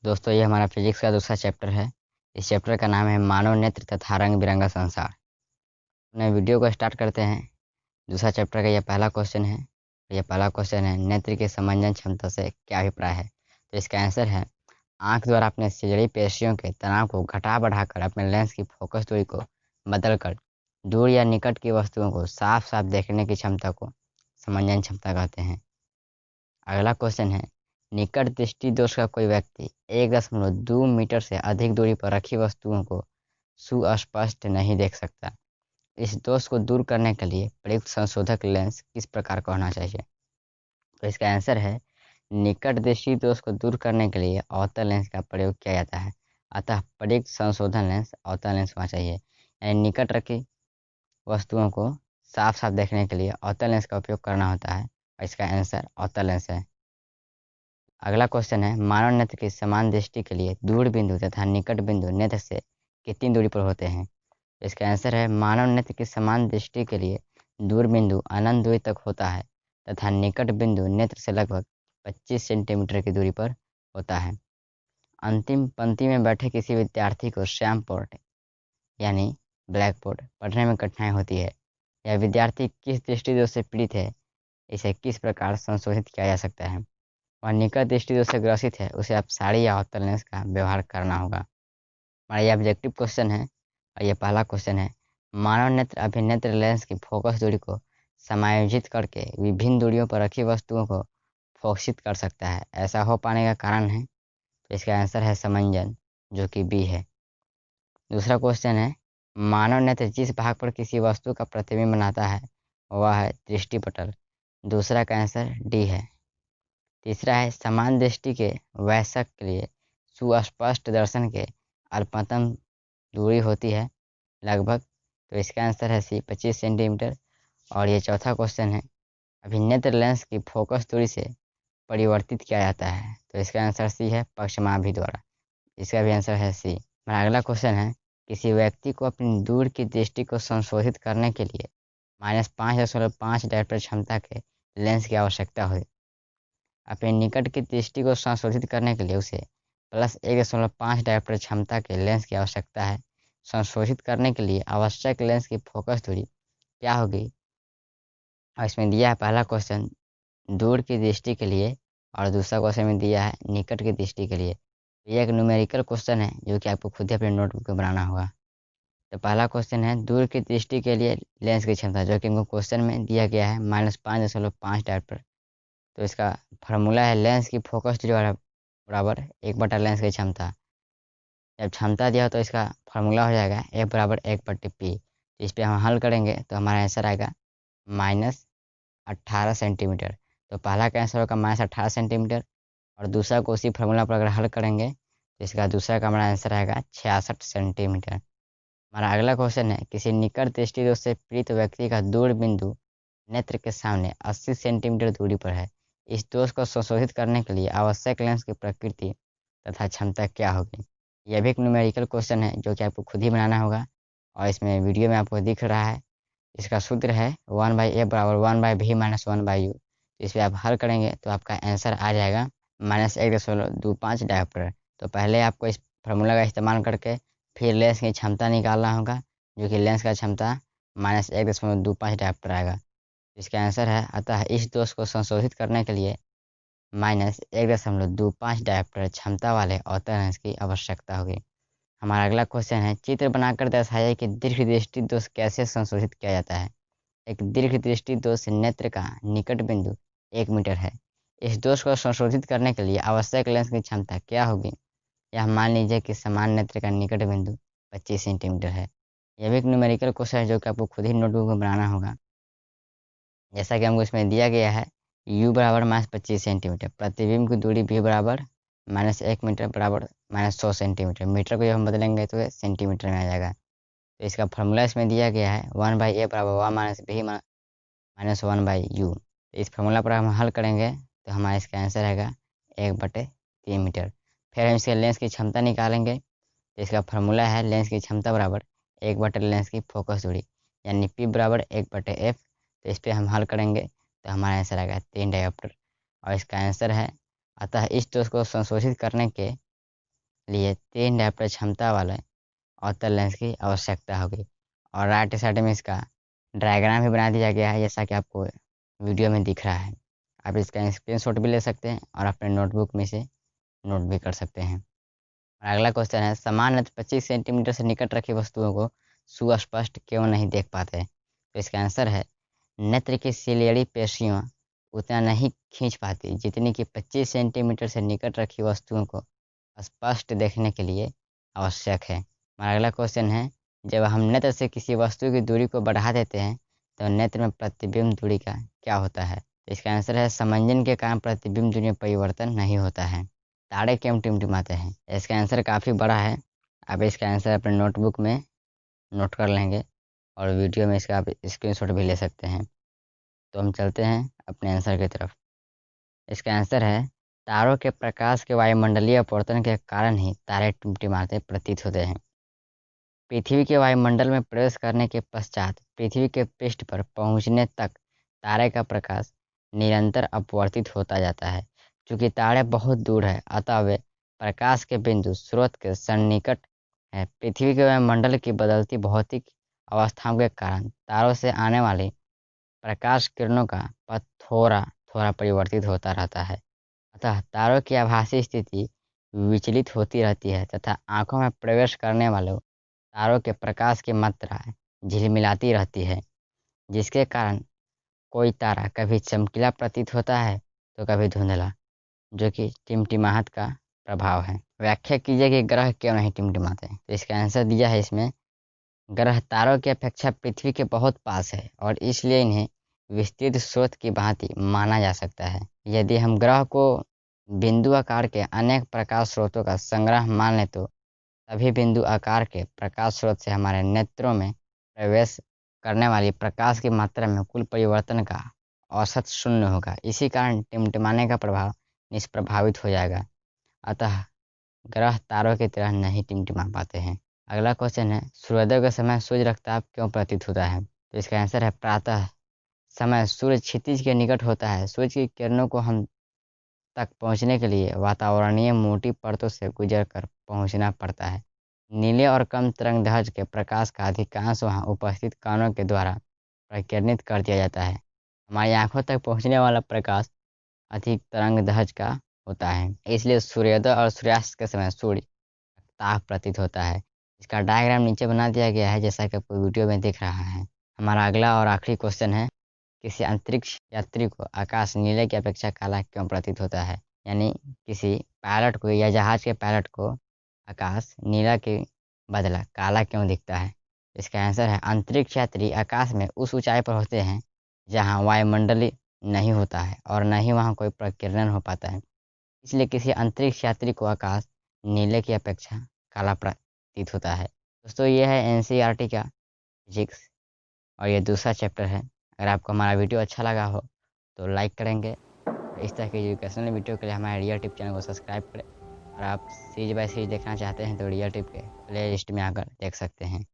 दोस्तों, ये हमारा फिजिक्स का दूसरा चैप्टर है। इस चैप्टर का नाम है मानव नेत्र तथा रंग बिरंगा संसार। अपने वीडियो को स्टार्ट करते हैं। दूसरा चैप्टर का यह पहला क्वेश्चन है। यह पहला क्वेश्चन है, नेत्र की समंजन क्षमता से क्या अभिप्राय है। तो इसका आंसर है, आंख द्वारा अपने सिजड़ी पेशियों के तनाव को घटा बढ़ाकर अपने लेंस की फोकस दूरी को बदलकर दूर या निकट की वस्तुओं को साफ साफ देखने की क्षमता को समंजन क्षमता कहते हैं। अगला क्वेश्चन है, निकट दृष्टि दोष का कोई व्यक्ति 1.2 मीटर से अधिक दूरी पर रखी वस्तुओं को सुस्पष्ट नहीं देख सकता। इस दोष को दूर करने के लिए प्रयुक्त संशोधक लेंस किस प्रकार का होना चाहिए। तो इसका आंसर है, निकट दृष्टि दोष को दूर करने के लिए अवतल लेंस का प्रयोग किया जाता है। अतः प्रयुक्त संशोधन लेंस अवतल लेंस होना चाहिए, यानी निकट रखी वस्तुओं को साफ साफ देखने के लिए अवतल लेंस का उपयोग करना होता है और इसका आंसर अवतल लेंस है। अगला क्वेश्चन है, मानव नेत्र की समान दृष्टि के लिए दूर बिंदु तथा निकट बिंदु नेत्र से कितनी दूरी पर होते हैं। इसका आंसर है, मानव नेत्र की समान दृष्टि के लिए दूर बिंदु अनंत दूरी तक होता है तथा निकट बिंदु नेत्र से लगभग 25 सेंटीमीटर की दूरी पर होता है। अंतिम पंक्ति में बैठे किसी विद्यार्थी को श्याम बोर्ड यानी ब्लैक बोर्ड पढ़ने में कठिनाई होती है। यह विद्यार्थी किस दृष्टि दोष से पीड़ित है, इसे किस प्रकार संशोधित किया जा सकता है। और निकट दृष्टि दोष से ग्रसित है, उसे आप साड़ी या अवतल लेंस का व्यवहार करना होगा। हमारा ये ऑब्जेक्टिव क्वेश्चन है और ये पहला क्वेश्चन है, मानव नेत्र अभिनेत्र लेंस की फोकस दूरी को समायोजित करके विभिन्न दूरियों पर रखी वस्तुओं को फोकसित कर सकता है। ऐसा हो पाने का कारण है, तो इसका आंसर है समंजन, जो कि बी है। दूसरा क्वेश्चन है, मानव नेत्र जिस भाग पर किसी वस्तु का प्रतिबिंब बनाता है वह है दृष्टिपटल। दूसरा का आंसर डी है। तीसरा है, समान दृष्टि के वयस्क के लिए सुस्पष्ट दर्शन के अल्पतम दूरी होती है लगभग। तो इसका आंसर है सी, 25 सेंटीमीटर। और ये चौथा क्वेश्चन है, अभिनेत्र लेंस की फोकस दूरी से परिवर्तित किया जाता है। तो इसका आंसर सी है, पक्षमाभि द्वारा। इसका भी आंसर है सी। हमारा अगला क्वेश्चन है, किसी व्यक्ति को अपनी दूर की दृष्टि को संशोधित करने के लिए -5.5 डायोप्टर क्षमता के लेंस की आवश्यकता हो। अपने निकट की दृष्टि को संशोधित करने के लिए उसे +1.5 डायोप्टर क्षमता के लेंस की आवश्यकता है। संशोधित करने के लिए आवश्यक लेंस की फोकस दूरी क्या होगी। और इसमें दिया है पहला क्वेश्चन दूर की दृष्टि के लिए और दूसरा क्वेश्चन में दिया है निकट की दृष्टि के लिए। ये एक न्यूमेरिकल क्वेश्चन है जो कि आपको खुद ही अपने नोटबुक में बनाना होगा। तो पहला क्वेश्चन है, दूर की दृष्टि के लिए लेंस की क्षमता, जो कि हमको क्वेश्चन में दिया गया है -5.5 डायोप्टर। तो इसका फार्मूला है, लेंस की फोकस दूरी बराबर 1 बटा लेंस की क्षमता। जब क्षमता दिया हो तो इसका फार्मूला हो जाएगा F=1/P। तो इस पर हम हल करेंगे तो हमारा आंसर आएगा -18 सेंटीमीटर। तो पहला का आंसर होगा -18 सेंटीमीटर और दूसरा को उसी फार्मूला पर अगर हल करेंगे तो इसका दूसरा का हमारा आंसर आएगा 66 सेंटीमीटर। हमारा अगला क्वेश्चन है, किसी निकट दृष्टि दोष से पीड़ित व्यक्ति का दूर बिंदु नेत्र के सामने 80 सेंटीमीटर दूरी पर है। इस दोष को संशोधित करने के लिए आवश्यक लेंस की प्रकृति तथा क्षमता क्या होगी। यह भी एक न्यूमेरिकल क्वेश्चन है जो कि आपको खुद ही बनाना होगा और इसमें वीडियो में आपको दिख रहा है। इसका सूत्र है 1/f बराबर 1/v माइनस 1/u। इस पर आप हल करेंगे तो आपका आंसर आ जाएगा -1.25 डायोप्टर। तो पहले आपको इस फार्मूला का इस्तेमाल करके फिर लेंस की क्षमता निकालना होगा, जो कि लेंस का क्षमता -1.25 डायोप्टर आएगा। इसका आंसर है, अतः इस दोष को संशोधित करने के लिए -1.25 डायोप्टर क्षमता वाले अवतल लेंस की आवश्यकता होगी। हमारा अगला क्वेश्चन है, चित्र बनाकर दर्शाइए कि दीर्घ दृष्टि दोष कैसे संशोधित किया जाता है। एक दीर्घ दृष्टि दोष नेत्र का निकट बिंदु 1 मीटर है। इस दोष को संशोधित करने के लिए आवश्यक लेंस की क्षमता क्या होगी। यह मान लीजिए कि समान नेत्र का निकट बिंदु 25 सेंटीमीटर है। यह भी एक न्यूमेरिकल क्वेश्चन है जो कि आपको खुद ही नोटबुक में बनाना होगा। जैसा कि हमको इसमें दिया गया है, u बराबर -25 सेंटीमीटर, प्रतिबिंब की दूरी v बराबर -1 मीटर बराबर -100 सेंटीमीटर। मीटर को जब हम बदलेंगे तो ये सेंटीमीटर में आ जाएगा। तो इसका फार्मूला इसमें दिया गया है 1/a बराबर 1 माइनस v माइनस 1/u। इस फार्मूला पर हम हल करेंगे तो हमारा इसका आंसर आएगा 1/3 मीटर। फिर हम इसके लेंस की क्षमता निकालेंगे तो इसका फार्मूला है, लेंस की क्षमता बराबर 1 बटे लेंस की फोकस दूरी, यानी p बराबर 1/f। तो इस पर हम हल करेंगे तो हमारा आंसर आएगा 3 डायोप्टर। और इसका आंसर है, अतः इस दोष को संशोधित करने के लिए 3 डायोप्टर क्षमता वाले अवतल लेंस की आवश्यकता होगी। और राइट साइड में इसका डायग्राम भी बना दिया गया है, जैसा कि आपको वीडियो में दिख रहा है। आप इसका स्क्रीनशॉट भी ले सकते हैं और अपने नोटबुक में से नोट भी कर सकते हैं। और अगला क्वेश्चन है, समान नेत्र 25 सेंटीमीटर से निकट रखी वस्तुओं को सुस्पष्ट क्यों नहीं देख पाते? तो इसका आंसर है, नेत्र की सिलियरी पेशियाँ उतना नहीं खींच पाती जितनी कि 25 सेंटीमीटर से निकट रखी वस्तुओं को स्पष्ट देखने के लिए आवश्यक है। हमारा अगला क्वेश्चन है, जब हम नेत्र से किसी वस्तु की दूरी को बढ़ा देते हैं तो नेत्र में प्रतिबिंब दूरी का क्या होता है? तो इसका आंसर है, समंजन के कारण प्रतिबिंब दूरी में परिवर्तन नहीं होता है। तारे क्यों टिमटिमाते हैं? इसका आंसर काफ़ी बड़ा है। आप इसका आंसर अपने नोटबुक में नोट कर लेंगे और वीडियो में इसका आप स्क्रीनशॉट भी ले सकते हैं। तो हम चलते हैं अपने आंसर की तरफ। इसका आंसर है, तारों के प्रकाश के वायुमंडलीय अपवर्तन के कारण ही तारे टिमटिमाते प्रतीत होते हैं। पृथ्वी के वायुमंडल में प्रवेश करने के पश्चात पृथ्वी के पृष्ठ पर पहुंचने तक तारे का प्रकाश निरंतर अपवर्तित होता जाता है। चूँकि तारे बहुत दूर है, अतः वे प्रकाश के बिंदु स्रोत के सन्निकट है। पृथ्वी के वायुमंडल की बदलती भौतिक अवस्थाओं के कारण तारों से आने वाली प्रकाश किरणों का पथ थोड़ा थोड़ा परिवर्तित होता रहता है। अतः तारों की आभासी स्थिति विचलित होती रहती है तथा आंखों में प्रवेश करने वाले तारों के प्रकाश की मात्रा झिलमिलाती रहती है, जिसके कारण कोई तारा कभी चमकीला प्रतीत होता है तो कभी धुंधला, जो कि टिमटिमाहट का प्रभाव है। व्याख्या कीजिए कि ग्रह क्यों नहीं टिमटिमाते? तो इसका आंसर दिया है इसमें, ग्रह तारों की अपेक्षा पृथ्वी के बहुत पास है और इसलिए इन्हें विस्तृत स्रोत की भांति माना जा सकता है। यदि हम ग्रह को बिंदु आकार के अनेक प्रकाश स्रोतों का संग्रह मान लें तो सभी बिंदु आकार के प्रकाश स्रोत से हमारे नेत्रों में प्रवेश करने वाली प्रकाश की मात्रा में कुल परिवर्तन का औसत शून्य होगा। इसी कारण टिमटिमाने का प्रभाव निष्प्रभावित हो जाएगा। अतः ग्रह तारों की तरह नहीं टिमटिमा पाते हैं। अगला क्वेश्चन है, सूर्योदय के समय सूर्य रक्ताभ क्यों प्रतीत होता है? तो इसका आंसर है, प्रातः समय सूर्य क्षितिज के निकट होता है। सूर्य की किरणों को हम तक पहुंचने के लिए वातावरणीय मोटी परतों से गुजर कर पहुंचना पड़ता है। नीले और कम तरंगदैर्घ्य के प्रकाश का अधिकांश वहां उपस्थित कणों के द्वारा प्रकीर्णित कर दिया जाता है। हमारी आंखों तक पहुंचने वाला प्रकाश अधिक तरंगदैर्घ्य का होता है, इसलिए सूर्योदय और सूर्यास्त के समय सूर्य ताप प्रतीत होता है। इसका डायग्राम नीचे बना दिया गया है, जैसा कि आपको वीडियो में दिख रहा है। हमारा अगला और आखिरी क्वेश्चन है, किसी अंतरिक्ष यात्री को आकाश नीले की अपेक्षा काला क्यों प्रतीत होता है? यानी किसी पायलट को या जहाज के पायलट को आकाश नीला के बदला काला क्यों दिखता है? इसका आंसर है, अंतरिक्ष यात्री आकाश में उस ऊंचाई पर होते हैं जहां वायुमंडली नहीं होता है और न ही वहां कोई प्रकीर्णन हो पाता है। इसलिए किसी अंतरिक्ष यात्री को आकाश नीले की अपेक्षा काला प्रतीत होता है। दोस्तों, ये है एनसीईआरटी का फिजिक्स और ये दूसरा चैप्टर है। अगर आपको हमारा वीडियो अच्छा लगा हो तो लाइक करेंगे और इस तरह की एजुकेशनल वीडियो के लिए हमारे रियल टिप चैनल को सब्सक्राइब करें। और आप सीरीज बाय सीरीज देखना चाहते हैं तो रियल टिप के प्ले लिस्ट में आकर देख सकते हैं।